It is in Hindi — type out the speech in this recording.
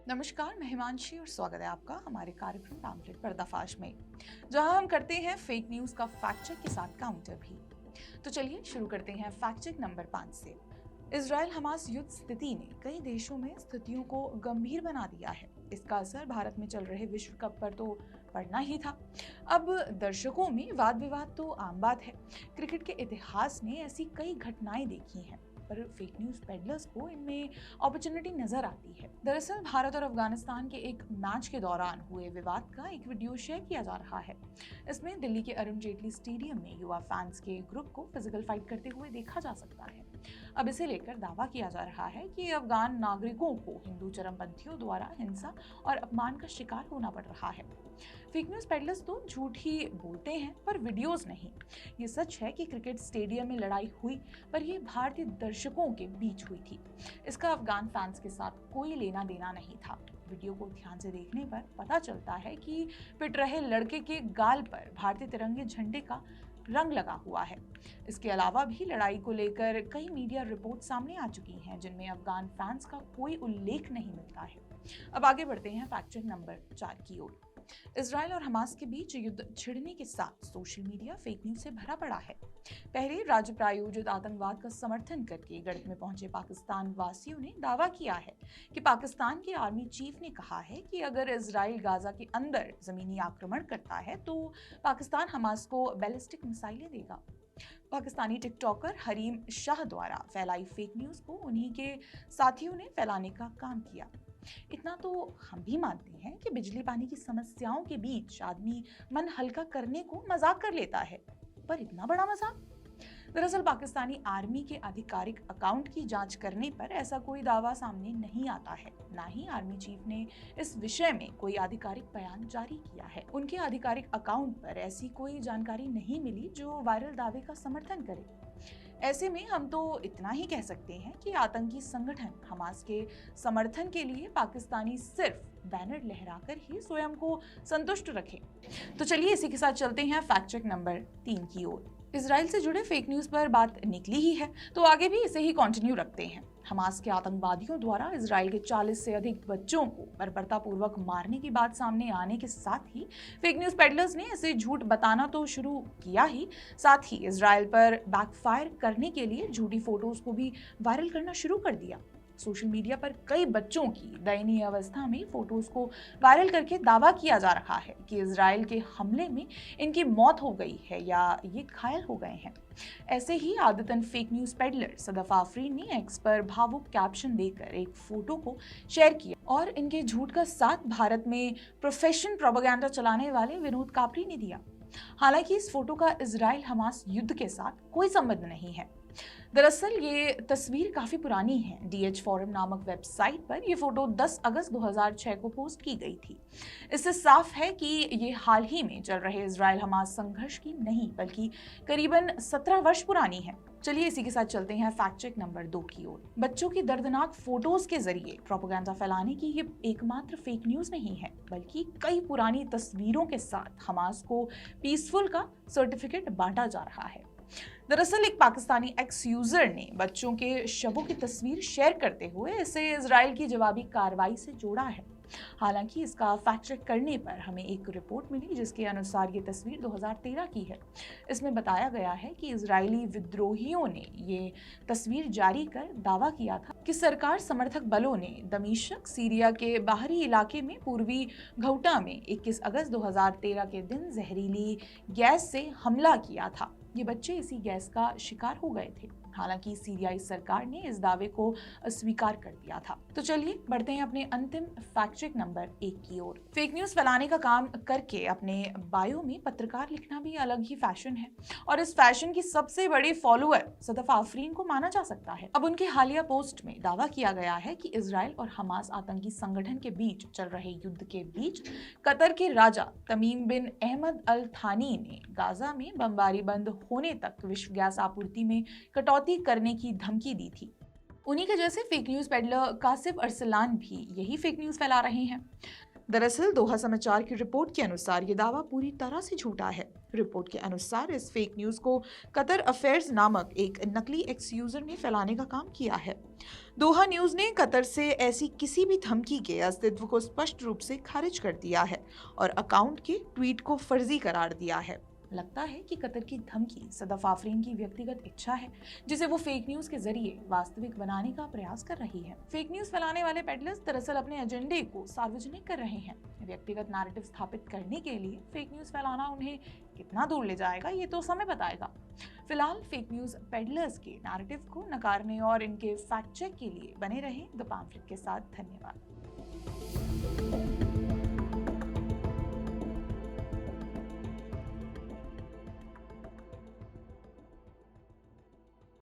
नमस्कार, मैं हिमांशी और स्वागत है आपका हमारे कार्यक्रम पैम्फलेट पर्दाफाश में, जहां हम करते हैं फेक न्यूज का फैक्ट चेक के साथ काउंटर भी। तो चलिए शुरू करते हैं फैक्ट चेक नंबर 5 से। इजराइल हमास युद्ध स्थिति ने कई देशों में स्थितियों को गंभीर बना दिया है। इसका असर भारत में चल रहे विश्व कप पर तो पड़ना ही था। अब दर्शकों में वाद विवाद तो आम बात है। क्रिकेट के इतिहास ने ऐसी कई घटनाएं देखी हैं, पर फेक न्यूज पेडलर्स को इनमें अपॉर्चुनिटी नजर आती है। दरअसल भारत और अफगानिस्तान के एक मैच के दौरान हुए विवाद का एक वीडियो शेयर किया जा रहा है। इसमें दिल्ली के अरुण जेटली स्टेडियम में युवा फैंस के ग्रुप को फिजिकल फाइट करते हुए देखा जा सकता है। अब इसे लेकर दावा किया जा रहा है कि अफगान नागरिकों को हिंदू चरमपंथियों द्वारा हिंसा और अपमान का शिकार होना पड़ रहा है। फेक न्यूज पेडलर्स तो झूठ ही बोलते हैं, पर वीडियोस नहीं। ये सच है कि क्रिकेट स्टेडियम में लड़ाई हुई, पर यह भारतीय दर्शकों के बीच हुई थी। इसका अफगान फैंस के साथ कोई लेना देना नहीं था। वीडियो को ध्यान से देखने पर पता चलता है कि पिट रहे लड़के के गाल पर भारतीय तिरंगे झंडे का रंग लगा हुआ है। इसके अलावा भी लड़ाई को लेकर कई मीडिया रिपोर्ट सामने आ चुकी हैं, जिनमें अफगान फैंस का कोई उल्लेख नहीं मिलता है। अब आगे बढ़ते हैं फैक्ट चेक नंबर 4 की ओर। इजराइल और हमास के बीच युद्ध छिड़ने के साथ सोशल मीडिया फेक न्यूज से भरा पड़ा है। पहले राज्य प्रायोजित आतंकवाद का समर्थन करके गढ़ में पहुंचे पाकिस्तान वासियों ने दावा किया है कि पाकिस्तान के आर्मी चीफ ने कहा है कि अगर इजराइल गाजा के अंदर जमीनी आक्रमण करता है तो पाकिस्तान हमास को बैलिस्टिक मिसाइलें देगा। पाकिस्तानी टिकटॉकर हरीम शाह द्वारा फैलाई फेक न्यूज को उन्हीं के साथियों ने फैलाने का काम किया। इतना तो हम भी मानते हैं कि बिजली पानी की समस्याओं के बीच आदमी मन हल्का करने को मजाक कर लेता है, पर इतना बड़ा मजाक। दरअसल पाकिस्तानी आर्मी के आधिकारिक अकाउंट की जांच करने पर ऐसा कोई दावा सामने नहीं आता है। ना ही आर्मी चीफ ने इस विषय में कोई आधिकारिक बयान जारी किया है। उनके आधिकारिक अकाउंट पर ऐसी कोई जानकारी नहीं मिली जो वायरल दावे का समर्थन करे। ऐसे में हम तो इतना ही कह सकते हैं कि आतंकी संगठन हमास के समर्थन के लिए पाकिस्तानी सिर्फ बैनर लहराकर ही स्वयं को संतुष्ट रखे। तो चलिए इसी के साथ चलते हैं फैक्ट चेक नंबर 3 की ओर। इजराइल से जुड़े फेक न्यूज पर बात निकली ही है, तो आगे भी इसे ही कंटिन्यू रखते हैं। हमास के आतंकवादियों द्वारा इजराइल के 40 से अधिक बच्चों को बर्बरतापूर्वक मारने की बात सामने आने के साथ ही फेक न्यूज पेडलर्स ने इसे झूठ बताना तो शुरू किया ही, साथ ही इजराइल पर बैकफायर करने के लिए झूठी फोटोज को भी वायरल करना शुरू कर दिया। सोशल मीडिया पर कई बच्चों की दयनीय अवस्था में फोटोज को वायरल करके दावा किया जा रहा है कि इजराइल के हमले में इनकी मौत हो गई है या ये घायल हो गए हैं। ऐसे ही आदतन fake news peddler Sadaf Afreen ने एक्स पर भावुक कैप्शन देकर एक फोटो को शेयर किया और इनके झूठ का साथ भारत में प्रोफेशन प्रोपेगेंडा चलाने वाले विनोद कापरी ने दिया। हालांकि इस फोटो का इजराइल हमास युद्ध के साथ कोई संबंध नहीं है। दरअसल ये तस्वीर काफी पुरानी है। डीएच फोरम नामक वेबसाइट पर यह फोटो 10 अगस्त 2006 को पोस्ट की गई थी। इससे साफ है कि ये हाल ही में चल रहे इजराइल हमास संघर्ष की नहीं बल्कि करीबन 17 वर्ष पुरानी है। चलिए इसी के साथ चलते हैं फैक्ट चेक नंबर 2 की ओर। बच्चों की दर्दनाक फोटोज के जरिए प्रोपेगेंडा फैलाने की ये एकमात्र फेक न्यूज नहीं है, बल्कि कई पुरानी तस्वीरों के साथ हमास को पीसफुल का सर्टिफिकेट बांटा जा रहा है। दरअसल एक पाकिस्तानी एक्स यूजर ने बच्चों के शवों की तस्वीर शेयर करते हुए इसे इजराइल की जवाबी कार्रवाई से जोड़ा है। हालांकि इसका फैक्ट चेक करने पर हमें एक रिपोर्ट मिली जिसके अनुसार ये तस्वीर 2013 की है। इसमें बताया गया है कि इजरायली विद्रोहियों ने ये तस्वीर जारी कर दावा किया था कि सरकार समर्थक बलों ने दमिश्क सीरिया के बाहरी इलाके में पूर्वी घौटा में 21 अगस्त 2013 के दिन जहरीली गैस से हमला किया था। ये बच्चे इसी गैस का शिकार हो गए थे। हालांकि सीरियाई सरकार ने इस दावे को अस्वीकार कर दिया था। तो चलिए बढ़ते हैं अपने अंतिम फैक्ट चेक नंबर 1 की ओर। फेक न्यूज फैलाने का काम करके अपने बायो में पत्रकार लिखना भी अलग ही फैशन है, और इस फैशन की सबसे बड़ी फॉलोअर सदफ आफरीन को माना जा सकता है। अब उनके हालिया पोस्ट में दावा किया गया है कि इजराइल और हमास आतंकी संगठन के बीच चल रहे युद्ध के बीच कतर के राजा तमीम बिन अहमद अल थानी ने गाजा में बमबारी बंद होने तक विश्व गैस आपूर्ति में कटौती करने की धमकी दी थी। उन्हीं के जैसे fake news peddler Kashif Arsalan भी यही फेक न्यूज फैला रहे हैं। दरअसल दोहा समाचार की रिपोर्ट के अनुसार ये दावा पूरी तरह से झूठा है। रिपोर्ट के अनुसार इस फेक न्यूज को कतर अफेयर्स नामक एक नकली एक्स यूजर ने फैलाने का काम किया है। दोहा न्यूज ने कतर से ऐसी किसी भी धमकी के अस्तित्व को स्पष्ट रूप से खारिज कर दिया है और अकाउंट के ट्वीट को फर्जी करार दिया है। लगता है कि कतर की धमकी सदफ आफरीन की व्यक्तिगत इच्छा है, जिसे वो फेक न्यूज के जरिए वास्तविक बनाने का प्रयास कर रही है। फेक न्यूज फैलाने वाले पेडलर्स दरअसल अपने एजेंडे को सार्वजनिक कर रहे हैं। व्यक्तिगत नैरेटिव स्थापित करने के लिए फेक न्यूज फैलाना उन्हें कितना दूर ले जाएगा, ये तो समय बताएगा। फिलहाल फेक न्यूज पेडलर्स के नैरेटिव को नकारने और इनके फैक्ट चेक के लिए बने रहें द पैम्फलेट के साथ। धन्यवाद।